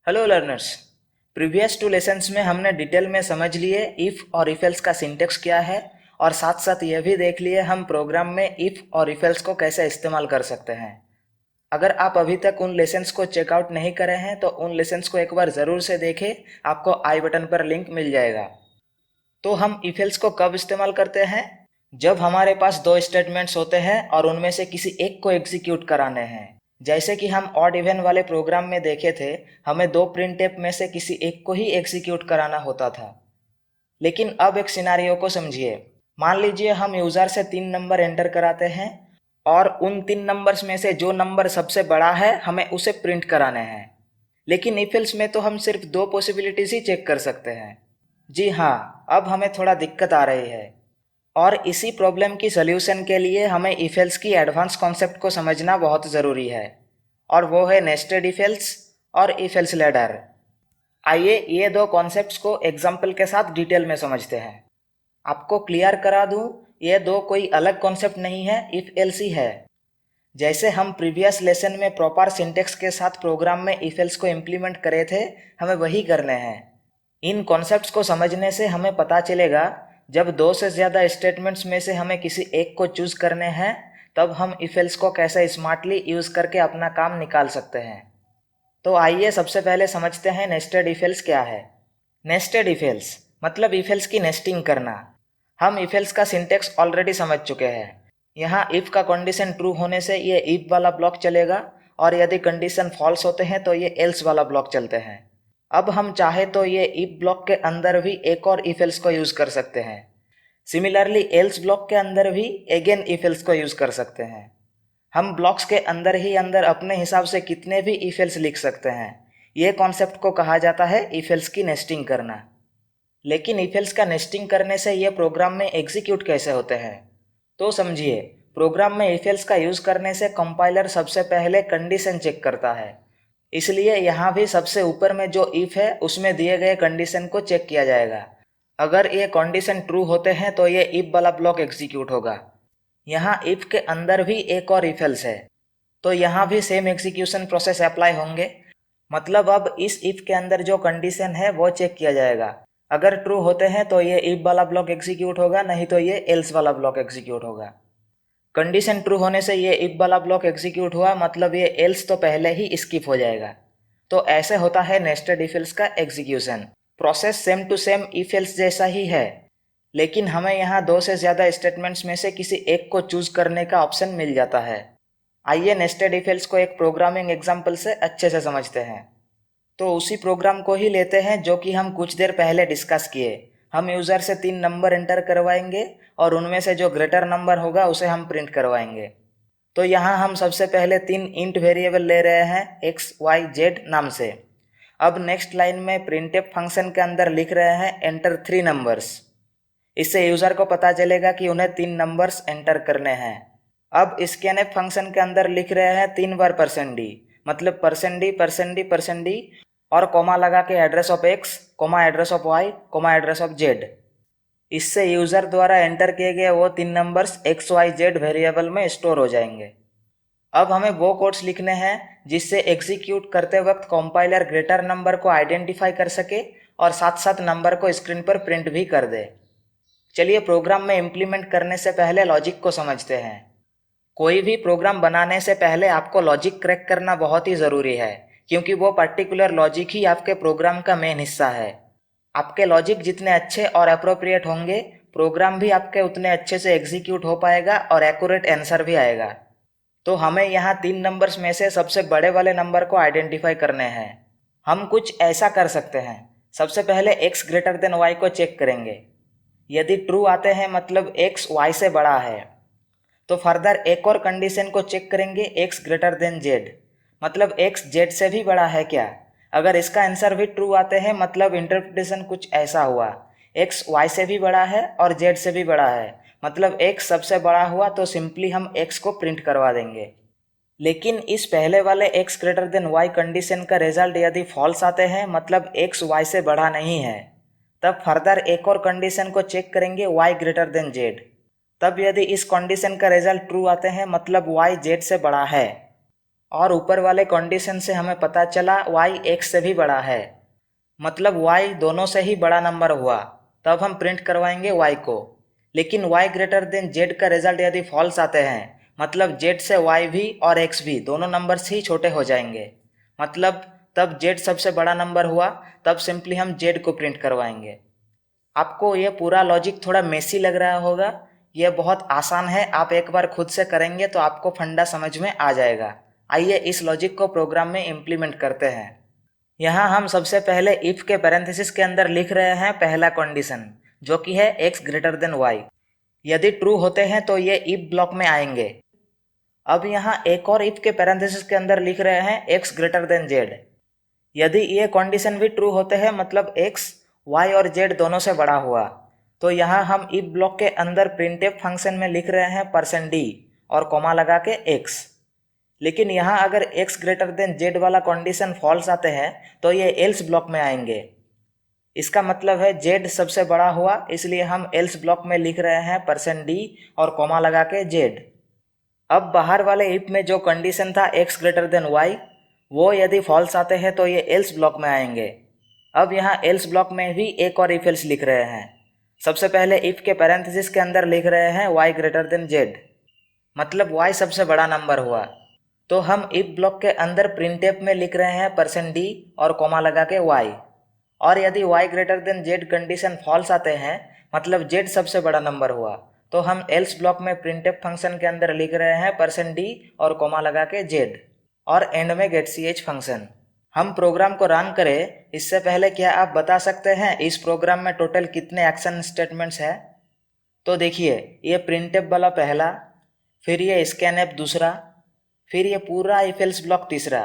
Hello learners. Previous two lessons में हमने detail में समझ लिए इफ़ और इफ एल्स का सिंटेक्स क्या है और साथ साथ यह भी देख लिए हम प्रोग्राम में इफ़ और इफ एल्स को कैसे इस्तेमाल कर सकते हैं। अगर आप अभी तक उन लेसन्स को चेकआउट नहीं करे हैं तो उन लेसन्स को एक बार ज़रूर से देखें, आपको आई बटन पर लिंक मिल जाएगा। तो हम इफ एल्स को कब इस्तेमाल करते हैं? जब हमारे पास दो स्टेटमेंट्स होते हैं और उनमें से किसी एक को एग्जीक्यूट कराने हैं। जैसे कि हम ऑड इवन वाले प्रोग्राम में देखे थे, हमें दो प्रिंटफ में से किसी एक को ही एग्जीक्यूट कराना होता था। लेकिन अब एक सिनारियो को समझिए। मान लीजिए हम यूज़र से 3 नंबर एंटर कराते हैं और उन 3 नंबर्स में से जो नंबर सबसे बड़ा है हमें उसे प्रिंट कराने हैं। लेकिन इफ एल्स में तो हम सिर्फ दो पॉसिबिलिटीज ही चेक कर सकते हैं। जी हाँ, अब हमें थोड़ा दिक्कत आ रही है और इसी प्रॉब्लम की सॉल्यूशन के लिए हमें इफ एल्स की एडवांस कॉन्सेप्ट को समझना बहुत ज़रूरी है और वो है नेस्टेड इफ एल्स और इफ एल्स लैडर। आइए ये दो कॉन्सेप्ट्स को एग्जाम्पल के साथ डिटेल में समझते हैं। आपको क्लियर करा दूं, ये दो कोई अलग कॉन्सेप्ट नहीं है, इफ एल्स ही है। जैसे हम प्रीवियस लेसन में प्रॉपर सिंटेक्स के साथ प्रोग्राम में इफ एल्स को इम्प्लीमेंट करे थे, हमें वही करने हैं। इन कॉन्सेप्ट्स को समझने से हमें पता चलेगा जब दो से ज़्यादा स्टेटमेंट्स में से हमें किसी एक को चूज करने हैं, तब हम इफ एल्स को कैसे स्मार्टली यूज़ करके अपना काम निकाल सकते हैं। तो आइए सबसे पहले समझते हैं नेस्टेड इफ एल्स क्या है। नेस्टेड इफ एल्स मतलब इफ एल्स की नेस्टिंग करना। हम इफ एल्स का सिंटेक्स ऑलरेडी समझ चुके हैं। यहाँ इफ का कंडीशन ट्रू होने से ये इफ वाला ब्लॉक चलेगा और यदि कंडीशन फॉल्स होते हैं तो ये एल्स वाला ब्लॉक चलते हैं। अब हम चाहे तो ये इफ ब्लॉक के अंदर भी एक और इफ एल्स को यूज़ कर सकते हैं। सिमिलरली एल्स ब्लॉक के अंदर भी अगेन इफ एल्स को यूज़ कर सकते हैं। हम ब्लॉक्स के अंदर ही अंदर अपने हिसाब से कितने भी इफ एल्स लिख सकते हैं। ये कॉन्सेप्ट को कहा जाता है इफ एल्स की नेस्टिंग करना। लेकिन इफ एल्स का नेस्टिंग करने से ये प्रोग्राम में एग्जीक्यूट कैसे होते हैं? तो समझिए, प्रोग्राम में इफ एल्स का यूज़ करने से कंपाइलर सबसे पहले कंडीशन चेक करता है। इसलिए यहाँ भी सबसे ऊपर में जो इफ है उसमें दिए गए कंडीशन को चेक किया जाएगा। अगर ये कंडीशन ट्रू होते हैं तो ये इफ वाला ब्लॉक एग्जीक्यूट होगा। यहाँ इफ के अंदर भी एक और इफ एल्स है, तो यहाँ भी सेम एग्जीक्यूशन प्रोसेस अप्लाई होंगे। मतलब अब इस इफ के अंदर जो कंडीशन है वो चेक किया जाएगा। अगर ट्रू होते हैं तो ये इफ वाला ब्लॉक एग्जीक्यूट होगा, नहीं तो ये एल्स वाला ब्लॉक एग्जीक्यूट होगा। कंडीशन ट्रू होने से ये इफ वाला ब्लॉक एग्जीक्यूट हुआ, मतलब ये एल्स तो पहले ही स्किप हो जाएगा। तो ऐसे होता है नेस्टेड इफ एल्स का execution. Process same to same if else जैसा ही है, लेकिन हमें यहाँ दो से ज़्यादा स्टेटमेंट्स में से किसी एक को चूज करने का ऑप्शन मिल जाता है। आइए नेस्टेड इफ एल्स को एक प्रोग्रामिंग एग्जाम्पल से अच्छे से समझते हैं। तो उसी प्रोग्राम को ही लेते हैं जो कि हम कुछ देर पहले डिस्कस किए। हम यूज़र से 3 नंबर एंटर करवाएंगे और उनमें से जो ग्रेटर नंबर होगा उसे हम प्रिंट करवाएंगे। तो यहाँ हम सबसे पहले 3 इंट वेरिएबल ले रहे हैं एक्स वाई जेड नाम से। अब नेक्स्ट लाइन में प्रिंटफ फंक्शन के अंदर लिख रहे हैं एंटर 3 नंबर्स। इससे यूज़र को पता चलेगा कि उन्हें 3 नंबर्स एंटर करने हैं। अब स्कैनफ फंक्शन के अंदर लिख रहे हैं 3 बार %d, मतलब %d और कोमा लगा के address of X, comma address of Y, comma address of Z. इससे यूज़र द्वारा एंटर किए गए वो 3 numbers X Y Z variable में स्टोर हो जाएंगे। अब हमें वो कोड्स लिखने हैं जिससे एग्जीक्यूट करते वक्त कंपाइलर ग्रेटर नंबर को आइडेंटिफाई कर सके और साथ साथ नंबर को स्क्रीन पर प्रिंट भी कर दे। चलिए प्रोग्राम में इम्प्लीमेंट करने से पहले लॉजिक को समझते हैं। कोई भी प्रोग्राम बनाने से पहले आपको लॉजिक क्रैक करना बहुत ही ज़रूरी है, क्योंकि वो पर्टिकुलर लॉजिक ही आपके प्रोग्राम का मेन हिस्सा है। आपके लॉजिक जितने अच्छे और अप्रोप्रिएट होंगे, प्रोग्राम भी आपके उतने अच्छे से एग्जीक्यूट हो पाएगा और एक्यूरेट आंसर भी आएगा। तो हमें यहाँ 3 नंबर्स में से सबसे बड़े वाले नंबर को आइडेंटिफाई करने हैं। हम कुछ ऐसा कर सकते हैं। सबसे पहले x ग्रेटर देन y को चेक करेंगे। यदि ट्रू आते हैं मतलब x y से बड़ा है, तो फर्दर एक और कंडीशन को चेक करेंगे x ग्रेटर देन z, मतलब x z से भी बड़ा है क्या। अगर इसका आंसर भी ट्रू आते हैं मतलब इंटरप्रिटेशन कुछ ऐसा हुआ, x y से भी बड़ा है और z से भी बड़ा है, मतलब x सबसे बड़ा हुआ, तो सिंपली हम x को प्रिंट करवा देंगे। लेकिन इस पहले वाले x greater than y condition का रिजल्ट यदि फॉल्स आते हैं मतलब x y से बड़ा नहीं है, तब फर्दर एक और कंडीशन को चेक करेंगे y ग्रेटर देन z। तब यदि इस कंडीशन का रिजल्ट ट्रू आते हैं मतलब y z से बड़ा है। और ऊपर वाले कंडीशन से हमें पता चला y x से भी बड़ा है, मतलब y दोनों से ही बड़ा नंबर हुआ, तब हम प्रिंट करवाएंगे y को। लेकिन y ग्रेटर देन z का रिजल्ट यदि फॉल्स आते हैं, मतलब z से y भी और x भी दोनों नंबर्स ही छोटे हो जाएंगे, मतलब तब z सबसे बड़ा नंबर हुआ, तब सिंपली हम z को प्रिंट करवाएंगे। आपको ये पूरा लॉजिक थोड़ा मेसी लग रहा होगा, ये बहुत आसान है, आप एक बार खुद से करेंगे तो आपको फंडा समझ में आ जाएगा। आइए इस लॉजिक को प्रोग्राम में इम्प्लीमेंट करते हैं। यहाँ हम सबसे पहले इफ के पैरेंथेसिस के अंदर लिख रहे हैं पहला कंडीशन, जो कि है x ग्रेटर देन y। यदि ट्रू होते हैं तो ये इफ ब्लॉक में आएंगे। अब यहाँ एक और इफ के पैरेंथेसिस के अंदर लिख रहे हैं x ग्रेटर देन z। यदि ये कंडीशन भी ट्रू होते हैं, मतलब x y और z दोनों से बड़ा हुआ, तो यहाँ हम इफ ब्लॉक के अंदर प्रिंटफ फंक्शन में लिख रहे हैं %d और कॉमा लगा के x। लेकिन यहाँ अगर x ग्रेटर देन z वाला कंडीशन फॉल्स आते हैं तो ये एल्स ब्लॉक में आएंगे। इसका मतलब है z सबसे बड़ा हुआ, इसलिए हम एल्स ब्लॉक में लिख रहे हैं %d और कॉमा लगा के z। अब बाहर वाले इफ में जो कंडीशन था x ग्रेटर देन y, वो यदि फॉल्स आते हैं तो ये एल्स ब्लॉक में आएंगे। अब यहाँ एल्स ब्लॉक में भी एक और इफ एल्स लिख रहे हैं। सबसे पहले इफ के पैरेंथेसिस के अंदर लिख रहे हैं y ग्रेटर देन z, मतलब y सबसे बड़ा नंबर हुआ, तो हम इफ ब्लॉक के अंदर प्रिंटफ में लिख रहे हैं %d और कॉमा लगा के y। और यदि y greater than z condition false आते हैं, मतलब z सबसे बड़ा नंबर हुआ, तो हम एल्स ब्लॉक में प्रिंटफ फंक्शन के अंदर लिख रहे हैं %d और कॉमा लगा के z और एंड में गेट ch फंक्शन। हम प्रोग्राम को रन करें इससे पहले क्या आप बता सकते हैं इस प्रोग्राम में टोटल कितने एक्शन स्टेटमेंट्स हैं? तो देखिए, ये प्रिंटफ वाला पहला, फिर ये स्कैनफ दूसरा, फिर ये पूरा इफ एल्स ब्लॉक तीसरा,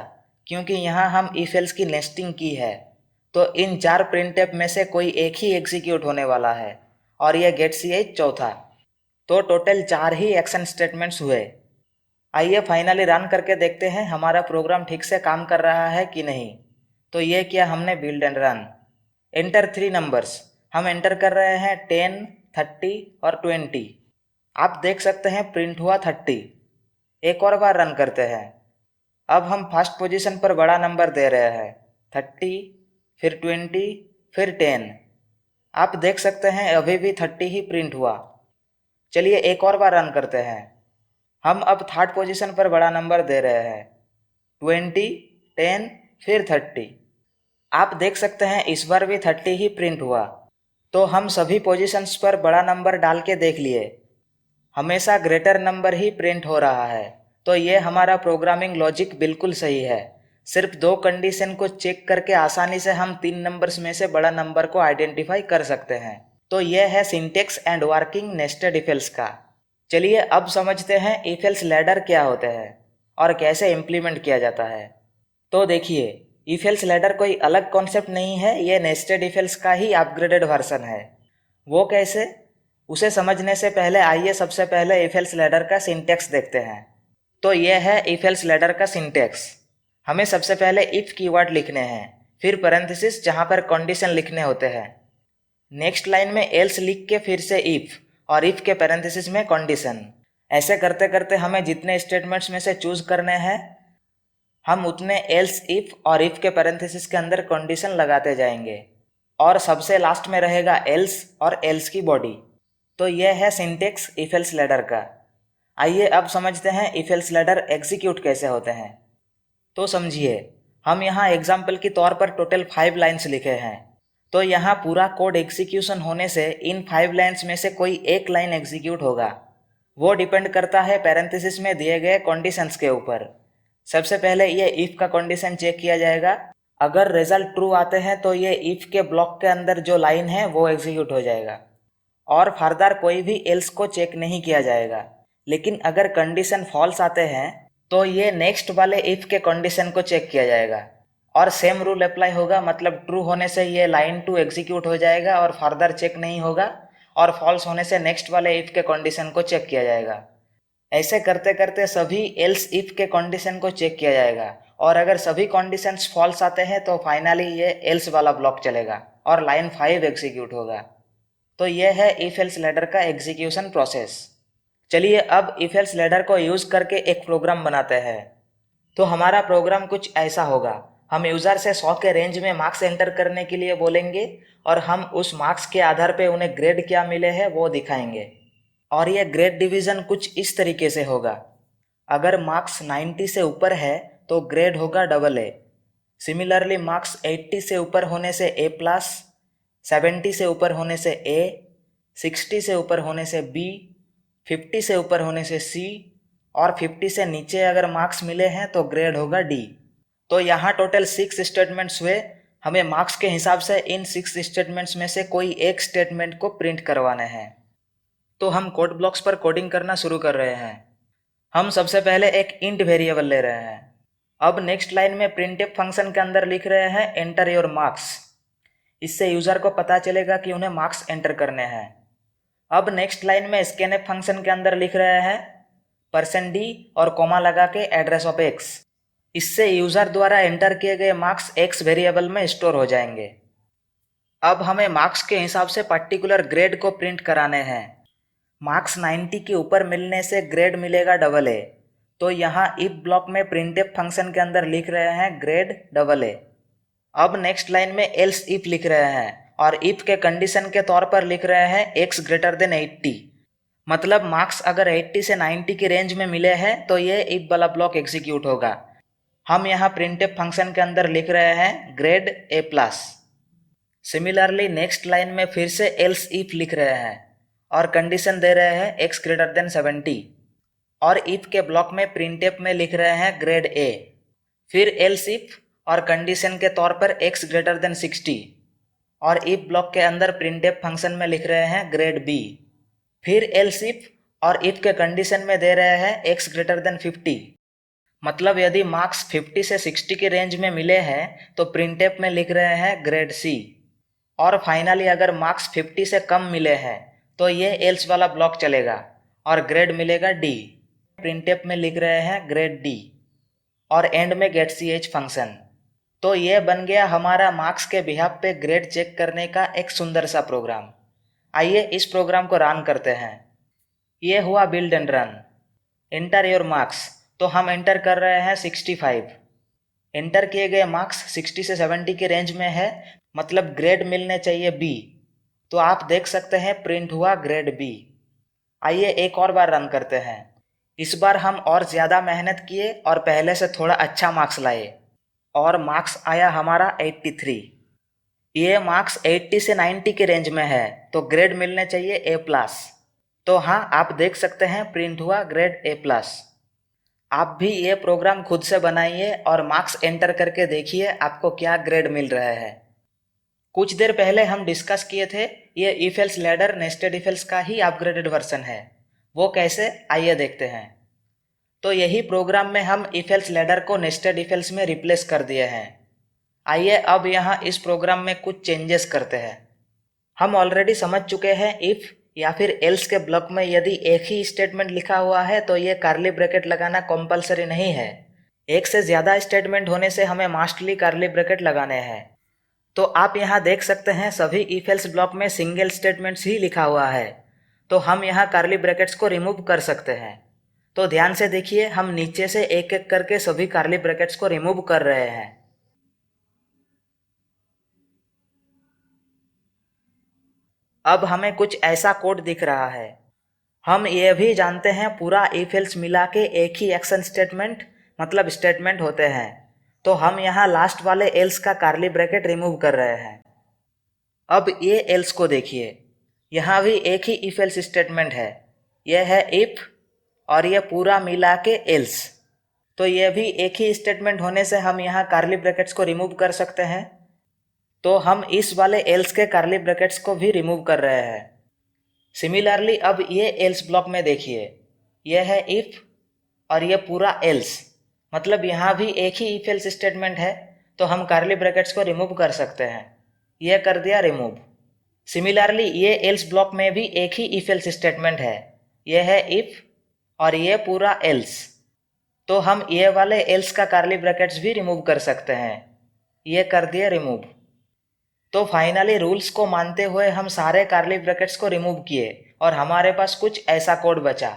क्योंकि यहाँ हम इफ एल्स की नेस्टिंग की है, तो इन 4 प्रिंटफ में से कोई एक ही एग्जीक्यूट होने वाला है, और यह गेट ch चौथा। तो टोटल 4 ही एक्शन स्टेटमेंट्स हुए। आइए फाइनली रन करके देखते हैं हमारा प्रोग्राम ठीक से काम कर रहा है कि नहीं। तो ये किया हमने build and run. Enter 3 numbers, हम एंटर कर रहे हैं 10, 30 और 20। आप देख सकते हैं प्रिंट हुआ 30। एक और बार रन करते हैं। अब हम फर्स्ट पोजीशन पर बड़ा नंबर दे रहे हैं 30, फिर 20, फिर 10। आप देख सकते हैं अभी भी 30 ही प्रिंट हुआ। चलिए एक और बार रन करते हैं। हम अब थर्ड पोजीशन पर बड़ा नंबर दे रहे हैं 20, 10, फिर 30। आप देख सकते हैं इस बार भी 30 ही प्रिंट हुआ। तो हम सभी पोजीशंस पर बड़ा नंबर डाल के देख लिए, हमेशा ग्रेटर नंबर ही प्रिंट हो रहा है। तो ये हमारा प्रोग्रामिंग लॉजिक बिल्कुल सही है। सिर्फ 2 कंडीशन को चेक करके आसानी से हम 3 नंबर्स में से बड़ा नंबर को आइडेंटिफाई कर सकते हैं। तो यह है syntax and working nested if else का। चलिए अब समझते हैं इफ एल्स लैडर क्या होते हैं और कैसे इम्प्लीमेंट किया जाता है। तो देखिए, इफ एल्स लैडर कोई अलग कॉन्सेप्ट नहीं है, ये नेस्टेड इफ एल्स का ही अपग्रेडेड वर्जन है। वो कैसे, उसे समझने से पहले आइए सबसे पहले इफ एल्स लैडर का सिंटेक्स देखते हैं। तो यह है इफ एल्स लैडर का सिंटेक्स। हमें सबसे पहले इफ कीवर्ड लिखने हैं, फिर पैरेंथेसिस जहाँ पर कंडीशन लिखने होते हैं, नेक्स्ट लाइन में एल्स लिख के फिर से इफ, और इफ के पैरेंथेसिस में कंडीशन। ऐसे करते करते हमें जितने स्टेटमेंट्स में से चूज करने हैं, हम उतने एल्स इफ और इफ के पैरेंथेसिस के अंदर कंडीशन लगाते जाएंगे, और सबसे लास्ट में रहेगा एल्स और एल्स की बॉडी। तो यह है सिंटेक्स इफ एल्स लैडर का। आइए अब समझते हैं इफ एल्स लैडर एग्जीक्यूट कैसे होते हैं। तो समझिए, हम यहाँ एग्जाम्पल के तौर पर टोटल 5 लाइन्स लिखे हैं। तो यहाँ पूरा कोड एग्जीक्यूशन होने से इन 5 लाइन्स में से कोई एक लाइन एग्जीक्यूट होगा। वो डिपेंड करता है पैरेंथेसिस में दिए गए कंडीशंस के ऊपर। सबसे पहले ये इफ का कंडीशन चेक किया जाएगा। अगर रिजल्ट ट्रू आते हैं तो ये इफ के ब्लॉक के अंदर जो लाइन है वो एग्जीक्यूट हो जाएगा, और फर्दर कोई भी एल्स को चेक नहीं किया जाएगा। लेकिन अगर कंडीशन फॉल्स आते हैं तो ये नेक्स्ट वाले इफ के कंडीशन को चेक किया जाएगा, और सेम रूल अप्लाई होगा, मतलब ट्रू होने से ये लाइन 2 एग्जीक्यूट हो जाएगा और फर्दर चेक नहीं होगा, और फॉल्स होने से नेक्स्ट वाले इफ के कंडीशन को चेक किया जाएगा। ऐसे करते करते सभी एल्स इफ के कंडीशन को चेक किया जाएगा, और अगर सभी कंडीशंस फॉल्स आते हैं तो फाइनली ये एल्स वाला ब्लॉक चलेगा और लाइन 5 एग्जीक्यूट होगा। तो यह है इफ एल्स लैडर का एग्जीक्यूशन प्रोसेस। चलिए अब इफ एल्स लैडर को यूज करके एक प्रोग्राम बनाते हैं। तो हमारा प्रोग्राम कुछ ऐसा होगा। हम यूज़र से 100 के रेंज में मार्क्स एंटर करने के लिए बोलेंगे और हम उस मार्क्स के आधार पे उन्हें ग्रेड क्या मिले हैं वो दिखाएंगे। और ये ग्रेड डिवीज़न कुछ इस तरीके से होगा। अगर मार्क्स 90 से ऊपर है तो ग्रेड होगा AA। सिमिलरली मार्क्स 80 से ऊपर होने से A+, 70 से ऊपर होने से A, 60 से ऊपर होने से B, 50 से ऊपर होने से C और 50 से नीचे अगर मार्क्स मिले हैं तो ग्रेड होगा D। तो यहाँ टोटल 6 स्टेटमेंट्स हुए। हमें मार्क्स के हिसाब से इन 6 स्टेटमेंट्स में से कोई एक स्टेटमेंट को प्रिंट करवाना है। तो हम कोड ब्लॉक्स पर कोडिंग करना शुरू कर रहे हैं। हम सबसे पहले एक इंट वेरिएबल ले रहे हैं। अब नेक्स्ट लाइन में प्रिंटफ फंक्शन के अंदर लिख रहे हैं एंटर योर मार्क्स। इससे यूज़र को पता चलेगा कि उन्हें मार्क्स एंटर करने हैं। अब नेक्स्ट लाइन में स्कैनफ फंक्शन के अंदर लिख रहे हैं %d और कोमा लगा के एड्रेस ऑफ x। इससे यूज़र द्वारा एंटर किए गए मार्क्स x वेरिएबल में स्टोर हो जाएंगे। अब हमें मार्क्स के हिसाब से पर्टिकुलर ग्रेड को प्रिंट कराने हैं। मार्क्स 90 के ऊपर मिलने से ग्रेड मिलेगा AA। तो यहाँ इफ ब्लॉक में प्रिंटफ फंक्शन के अंदर लिख रहे हैं ग्रेड AA। अब नेक्स्ट लाइन में एल्स इफ लिख रहे हैं और इफ के कंडीशन के तौर पर लिख रहे हैं x ग्रेटर देन 80। मतलब मार्क्स अगर 80 से 90 की रेंज में मिले हैं तो ये इफ वाला ब्लॉक एग्जीक्यूट होगा। हम यहाँ प्रिंटफ फंक्शन के अंदर लिख रहे हैं grade A+। Similarly next line में फिर से एल्स इफ लिख रहे हैं और कंडीशन दे रहे हैं x ग्रेटर देन 70 और इफ के ब्लॉक में प्रिंटफ में लिख रहे हैं ग्रेड A। फिर एल्स इफ और कंडीशन के तौर पर x ग्रेटर देन 60 और इफ ब्लॉक के अंदर प्रिंटफ फंक्शन में लिख रहे हैं ग्रेड B। फिर एल्स इफ और इफ के कंडीशन में दे रहे हैं x ग्रेटर देन 50। मतलब यदि मार्क्स 50 से 60 की रेंज में मिले हैं तो प्रिंटफ में लिख रहे हैं ग्रेड C। और फाइनली अगर मार्क्स 50 से कम मिले हैं तो ये एल्स वाला ब्लॉक चलेगा और ग्रेड मिलेगा D। प्रिंटफ में लिख रहे हैं ग्रेड D और एंड में getch फंक्शन। तो ये बन गया हमारा मार्क्स के बिहाफ पे ग्रेड चेक करने का एक सुंदर सा प्रोग्राम। आइए इस प्रोग्राम को रन करते हैं। ये हुआ build and run. Enter your marks, तो हम एंटर कर रहे हैं 65। एंटर किए गए मार्क्स 60 से 70 के रेंज में है, मतलब ग्रेड मिलने चाहिए B। तो आप देख सकते हैं प्रिंट हुआ ग्रेड B। आइए एक और बार रन करते हैं। इस बार हम और ज़्यादा मेहनत किए और पहले से थोड़ा अच्छा मार्क्स लाए और मार्क्स आया हमारा 83। ये मार्क्स 80 से 90 के रेंज में है तो ग्रेड मिलने चाहिए A+। तो हाँ, आप देख सकते हैं प्रिंट हुआ ग्रेड A+। आप भी ये प्रोग्राम खुद से बनाइए और मार्क्स एंटर करके देखिए आपको क्या ग्रेड मिल रहा है। कुछ देर पहले हम डिस्कस किए थे ये if else ladder nested if else का ही अपग्रेडेड वर्जन है। वो कैसे, आइए देखते हैं। तो यही प्रोग्राम में हम इफ एल्स लैडर को नेस्टेड इफ एल्स में रिप्लेस कर दिए हैं। आइए अब यहाँ इस प्रोग्राम में कुछ चेंजेस करते हैं। हम ऑलरेडी समझ चुके हैं इफ या फिर एल्स के ब्लॉक में यदि एक ही स्टेटमेंट लिखा हुआ है तो ये कर्ली ब्रैकेट लगाना कंपलसरी नहीं है। एक से ज़्यादा स्टेटमेंट होने से हमें मास्टली कर्ली ब्रैकेट लगाने हैं। तो आप यहाँ देख सकते हैं सभी इफ एल्स ब्लॉक में सिंगल स्टेटमेंट्स ही लिखा हुआ है, तो हम यहाँ कर्ली ब्रैकेट्स को रिमूव कर सकते हैं। तो ध्यान से देखिए, हम नीचे से एक एक करके सभी कर्ली ब्रैकेट्स को रिमूव कर रहे हैं। अब हमें कुछ ऐसा कोड दिख रहा है। हम ये भी जानते हैं पूरा इफ एल्स मिला के एक ही एक्शन स्टेटमेंट मतलब स्टेटमेंट होते हैं, तो हम यहाँ लास्ट वाले एल्स का कर्ली ब्रैकेट रिमूव कर रहे हैं। अब ये एल्स को देखिए, यहाँ भी एक ही इफ एल्स स्टेटमेंट है। यह है इफ और ये पूरा मिला के एल्स। तो यह भी एक ही स्टेटमेंट होने से हम यहाँ कर्ली ब्रैकेट्स को रिमूव कर सकते हैं। तो हम इस वाले एल्स के कर्ली ब्रैकेट्स को भी रिमूव कर रहे हैं। सिमिलरली अब ये एल्स ब्लॉक में देखिए, यह है इफ और ये पूरा एल्स, मतलब यहाँ भी एक ही इफ एल्स स्टेटमेंट है, तो हम कर्ली ब्रैकेट्स को रिमूव कर सकते हैं। यह कर दिया रिमूव। सिमिलरली ये एल्स ब्लॉक में भी एक ही इफ एल्स स्टेटमेंट है, यह है इफ और ये पूरा एल्स, तो हम ये वाले एल्स का कर्ली ब्रैकेट्स भी रिमूव कर सकते हैं। ये कर दिया रिमूव। तो फाइनली रूल्स को मानते हुए हम सारे कर्ली ब्रैकेट्स को रिमूव किए और हमारे पास कुछ ऐसा कोड बचा।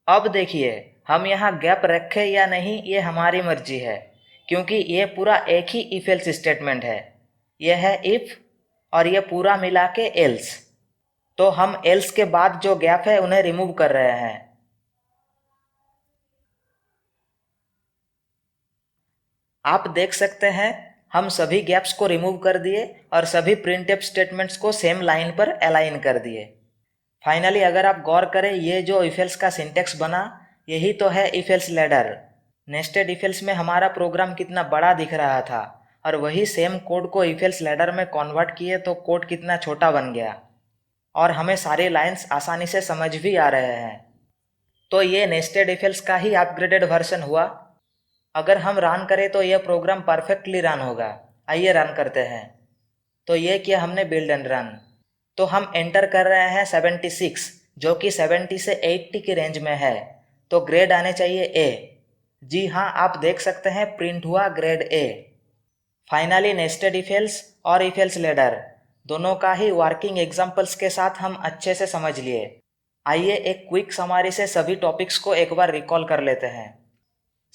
अब देखिए, हम यहाँ गैप रखें या नहीं ये हमारी मर्जी है, क्योंकि ये पूरा एक ही इफ एल्स स्टेटमेंट है। यह है इफ और ये पूरा मिला के एल्स। तो हम एल्स के बाद जो गैप है उन्हें रिमूव कर रहे हैं। आप देख सकते हैं हम सभी गैप्स को रिमूव कर दिए और सभी प्रिंटफ स्टेटमेंट्स को सेम लाइन पर अलाइन कर दिए। फाइनली अगर आप गौर करें ये जो इफ एल्स का सिंटेक्स बना यही तो है if else ladder. Nested if else में हमारा प्रोग्राम कितना बड़ा दिख रहा था और वही सेम कोड को इफ एल्स लैडर में कन्वर्ट किए तो कोड कितना छोटा बन गया और हमें सारी लाइंस आसानी से समझ भी आ रहे हैं। तो ये नेस्टेड इफ एल्स का ही अपग्रेडेड वर्जन हुआ। अगर हम रन करें तो यह प्रोग्राम परफेक्टली रन होगा। आइए रन करते हैं। तो ये किया हमने बिल्ड एंड रन। तो हम एंटर कर रहे हैं 76 जो कि 70 से 80 की रेंज में है। तो ग्रेड आने चाहिए ए। जी हाँ, आप देख सकते हैं प्रिंट हुआ grade A. Finally nested if else और इफ एल्स लैडर दोनों का ही वर्किंग एग्जांपल्स के साथ हम अच्छे से समझ लिए। आइए एक क्विक समरी से सभी टॉपिक्स को एक बार रिकॉल कर लेते हैं।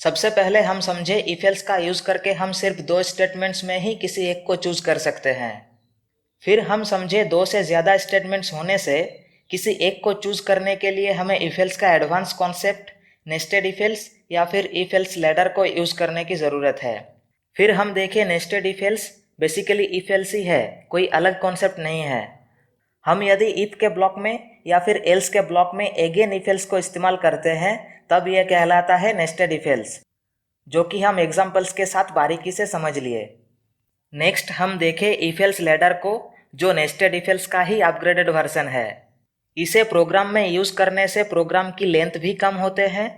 सबसे पहले हम समझे इफ एल्स का यूज करके हम सिर्फ 2 स्टेटमेंट्स में ही किसी एक को चूज कर सकते हैं। फिर हम समझे 2 से ज़्यादा स्टेटमेंट्स होने से किसी एक को चूज करने के लिए हमें इफ एल्स का advance concept nested if else या फिर इफ एल्स लैडर को यूज करने की ज़रूरत है। फिर हम देखें nested if else basically if else he है, कोई अलग कॉन्सेप्ट नहीं है। हम यदि इफ के ब्लॉक में या फिर एल्स के ब्लॉक में अगेन इफ एल्स को इस्तेमाल करते हैं तब यह कहलाता है नेस्टेड इफ एल्स, जो कि हम एग्जांपल्स के साथ बारीकी से समझ लिए। नेक्स्ट हम देखें इफ एल्स लैडर को, जो नेस्टेड इफ एल्स का ही अपग्रेडेड वर्जन है। इसे प्रोग्राम में यूज करने से प्रोग्राम की लेंथ भी कम होते हैं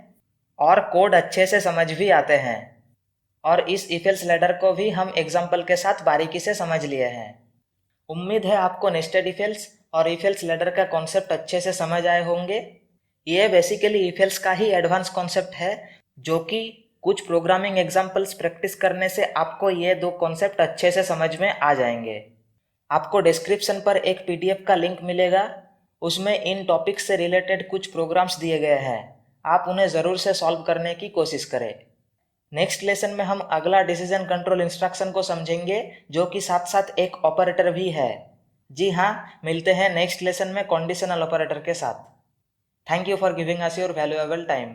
और कोड अच्छे से समझ भी आते हैं। और इस इफ एल्स लैडर को भी हम एग्जाम्पल के साथ बारीकी से समझ लिए हैं। उम्मीद है आपको नेस्टेड इफ एल्स और इफ एल्स लैडर का कॉन्सेप्ट अच्छे से समझ आए होंगे। ये बेसिकली इफ एल्स का ही एडवांस कॉन्सेप्ट है, जो कि कुछ प्रोग्रामिंग एग्जाम्पल्स प्रैक्टिस करने से आपको ये 2 कॉन्सेप्ट अच्छे से समझ में आ जाएंगे। आपको डिस्क्रिप्शन पर एक PDF का लिंक मिलेगा, उसमें इन टॉपिक्स से रिलेटेड कुछ प्रोग्राम्स दिए गए हैं। आप उन्हें ज़रूर से सॉल्व करने की कोशिश करें। नेक्स्ट लेसन में हम अगला डिसीजन कंट्रोल इंस्ट्रक्शन को समझेंगे, जो कि साथ साथ एक ऑपरेटर भी है। जी हाँ, मिलते हैं नेक्स्ट लेसन में कंडीशनल ऑपरेटर के साथ। Thank you for giving us your valuable time.